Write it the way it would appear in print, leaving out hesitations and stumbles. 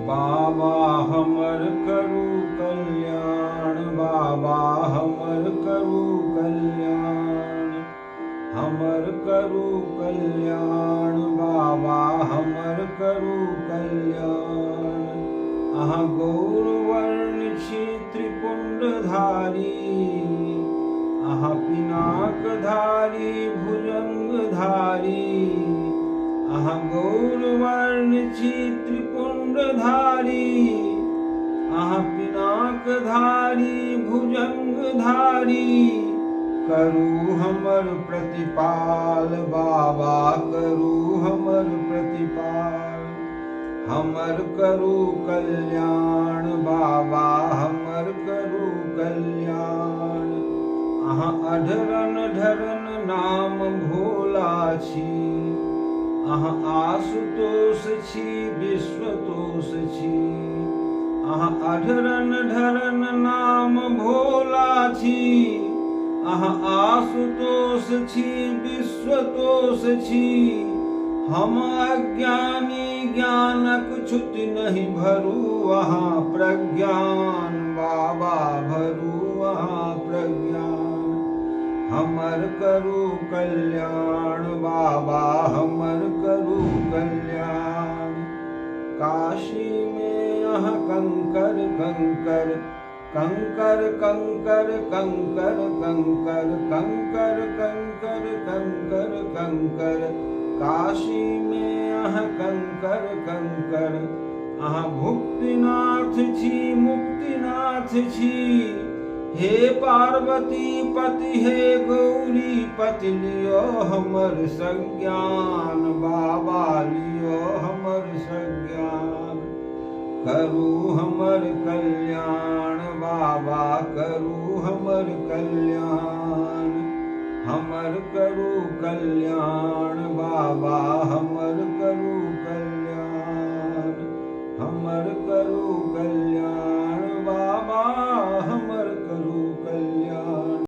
बाबा हमर करू कल्याण, बाबा हमर करू कल्याण, हमर करू कल्याण, बाबा हमर करू कल्याण। अहाँ गौरवर्ण छी त्रिपुंडधारी, अहाँ पिनाकधारी भुजंगधारी, अहाँ गौरवर्ण छी त्रिपुंडधारी, अहाँ पिनाकधारी भुजंगधारी। करू हमर प्रतिपाल बाबा, करू हमर प्रतिपाल, हमर करू कल्याण बाबा, हमर करू कल्याण। अहाँ अढरन ढरन नाम भोला छी, अहाँ आशुतोष छी विश्वतोष छी, अहाँ अढरन ढरन नाम भोला छी, अहाँ आशुतोष छी विश्वतोष छी। हम अज्ञानी ज्ञानक छुत नहीं भरू, अहाँ प्रज्ञान बाबा भरू, अहाँ प्रज्ञान। हमर करू कल्याण बाबा, हमर करू कल्याण। काशी में अहाँ कंकर कंकर, कंकर कंकर कंकर कंकर, कंकर कंकर कंकर कंकर। काशी में अहाँ कंकर कंकर, अहाँ भुक्तिनाथ छी मुक्तिनाथ छी। हे पार्वती पति हे गौरी पति, लियो हमर संज्ञान बाबा, लियो हमर संज्ञान। करू हमर कल्याण बाबा, करू हमर कल्याण, हमर करू कल्याण बाबा, हमर करू कल्याण, हमर करू कल्याण।